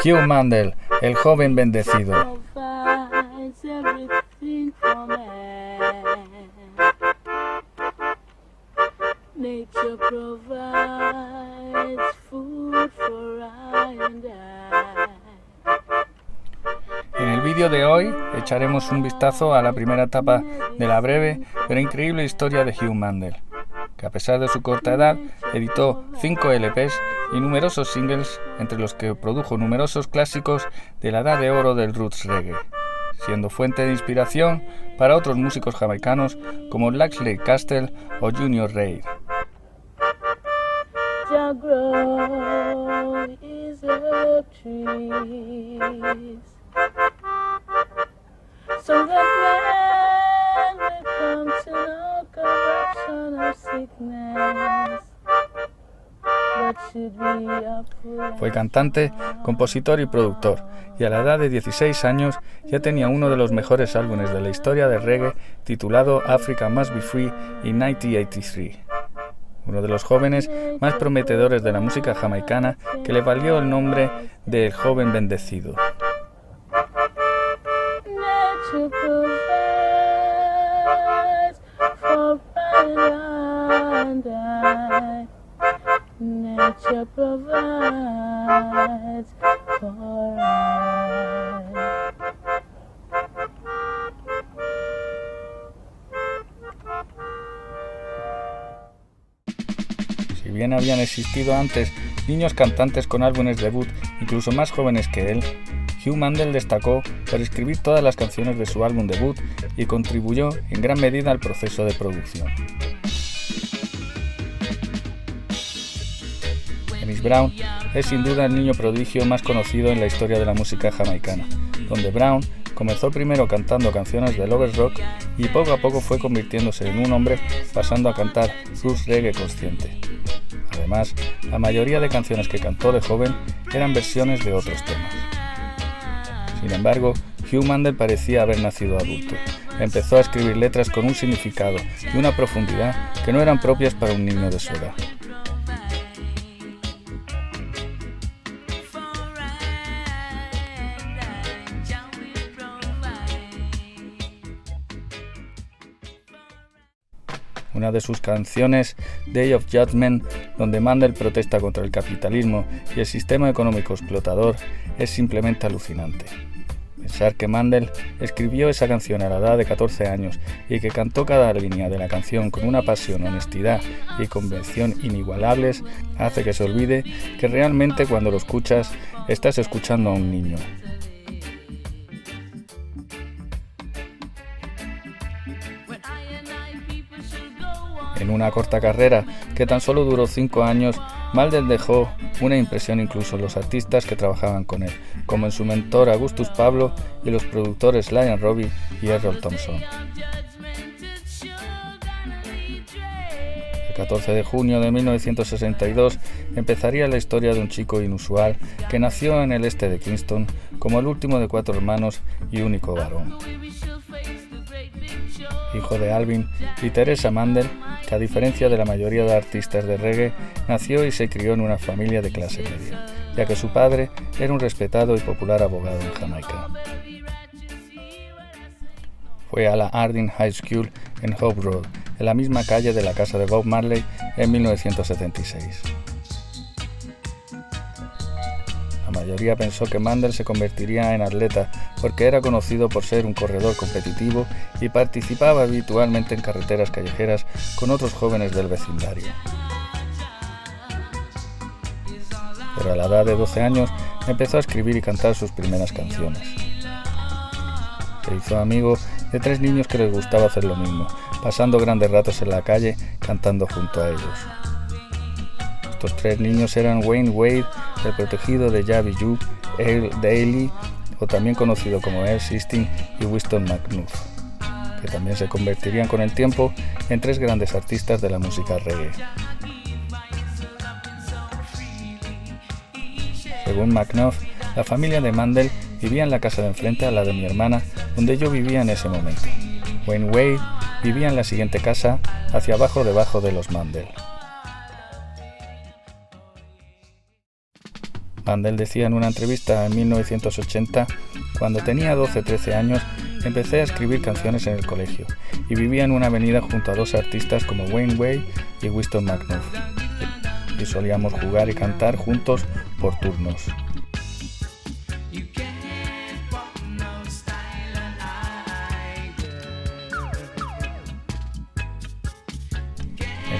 Hugh Mandel, el joven bendecido. Nature provides food for I and I. En el vídeo de hoy echaremos un vistazo a la primera etapa de la breve pero increíble historia de Hugh Mandel, que a pesar de su corta edad editó 5 LPs y numerosos singles, entre los que produjo numerosos clásicos de la edad de oro del roots reggae, siendo fuente de inspiración para otros músicos jamaicanos como Laxley Castle o Junior Reid. So that man will come to no corruption or sickness. What should be up? Fue cantante, compositor y productor, y a la edad de 16 años ya tenía uno de los mejores álbumes de la historia del reggae titulado Africa Must Be Free en 1983. Uno de los jóvenes más prometedores de la música jamaicana que le valió el nombre de El Joven Bendecido. Nature provides for I and I. Nature provides for I. Si bien habían existido antes niños cantantes con álbumes debut incluso más jóvenes que él, Hugh Mandel destacó por escribir todas las canciones de su álbum debut y contribuyó en gran medida al proceso de producción. James Brown es sin duda el niño prodigio más conocido en la historia de la música jamaicana, donde Brown comenzó primero cantando canciones de lovers rock y poco a poco fue convirtiéndose en un hombre pasando a cantar blues reggae consciente. Además, la mayoría de canciones que cantó de joven eran versiones de otros temas. Sin embargo, Hugh Mandel parecía haber nacido adulto. Empezó a escribir letras con un significado y una profundidad que no eran propias para un niño de su edad. Una de sus canciones, Day of Judgment, donde Mandel protesta contra el capitalismo y el sistema económico explotador, es simplemente alucinante. Pensar que Mandel escribió esa canción a la edad de 14 años y que cantó cada línea de la canción con una pasión, honestidad y convicción inigualables hace que se olvide que realmente cuando lo escuchas estás escuchando a un niño. En una corta carrera, que tan solo duró 5 años, Mandel dejó una impresión incluso en los artistas que trabajaban con él, como en su mentor Augustus Pablo y los productores Lion Robbie y Errol Thompson. El 14 de junio de 1962 empezaría la historia de un chico inusual que nació en el este de Kingston como el último de 4 hermanos y único varón. Hijo de Alvin y Teresa Mandel, que a diferencia de la mayoría de artistas de reggae, nació y se crió en una familia de clase media, ya que su padre era un respetado y popular abogado en Jamaica. Fue a la Harding High School en Hope Road, en la misma calle de la casa de Bob Marley, en 1976. La mayoría pensó que Mandel se convertiría en atleta porque era conocido por ser un corredor competitivo y participaba habitualmente en carreteras callejeras con otros jóvenes del vecindario. Pero a la edad de 12 años empezó a escribir y cantar sus primeras canciones. Se hizo amigo de 3 niños que les gustaba hacer lo mismo, pasando grandes ratos en la calle cantando junto a ellos. Estos 3 niños eran Wayne Wade, el protegido de Javi Yu, Earl Daly, o también conocido como Earl Sisting, y Winston McNuff, que también se convertirían con el tiempo en 3 grandes artistas de la música reggae. Según McNuff, la familia de Mandel vivía en la casa de enfrente a la de mi hermana, donde yo vivía en ese momento. Wayne Wade vivía en la siguiente casa, hacia abajo debajo de los Mandel. Mandel decía en una entrevista en 1980: cuando tenía 12-13 años empecé a escribir canciones en el colegio y vivía en una avenida junto a dos artistas como Wayne Way y Winston McNuff, y solíamos jugar y cantar juntos por turnos.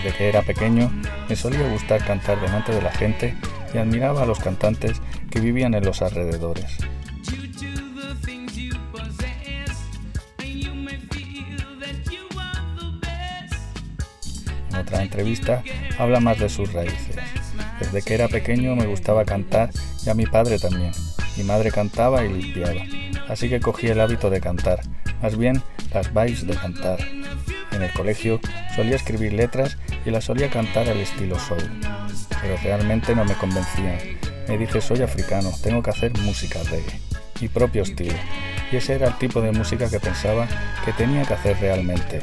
Desde que era pequeño me solía gustar cantar delante de la gente y admiraba a los cantantes que vivían en los alrededores. En otra entrevista habla más de sus raíces. Desde que era pequeño me gustaba cantar y a mi padre también. Mi madre cantaba y limpiaba, así que cogí el hábito de cantar, más bien las vibes de cantar. En el colegio solía escribir letras y las solía cantar al estilo soul, pero realmente no me convencían. Me dije: soy africano, tengo que hacer música reggae, mi propio estilo, y ese era el tipo de música que pensaba que tenía que hacer realmente.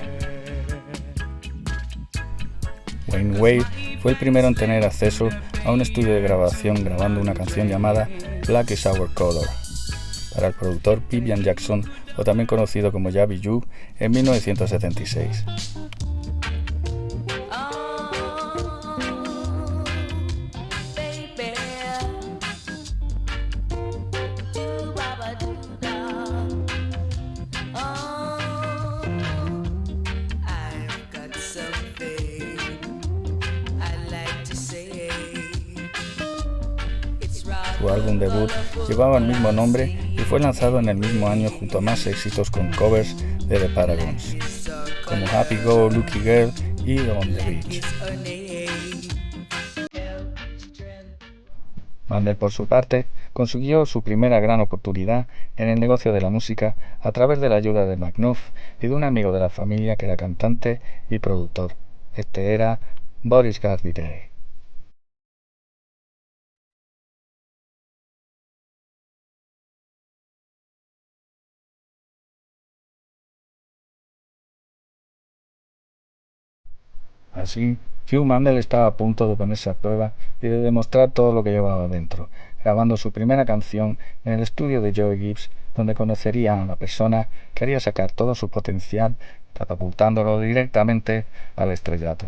Wayne Way fue el primero en tener acceso a un estudio de grabación grabando una canción llamada Black is Our Color para el productor Vivian Jackson, o también conocido como Yabi Yu, en 1976. Su álbum debut llevaba el mismo nombre y fue lanzado en el mismo año junto a más éxitos con covers de The Paragons, como Happy Go Lucky Girl y On the Beach. Mandel, por su parte, consiguió su primera gran oportunidad en el negocio de la música a través de la ayuda de McNuff y de un amigo de la familia que era cantante y productor. Este era Boris Gardiner. Así, Hugh Mandel estaba a punto de ponerse a prueba y de demostrar todo lo que llevaba dentro, grabando su primera canción en el estudio de Joe Gibbs, donde conocería a una persona que haría sacar todo su potencial, catapultándolo directamente al estrellato.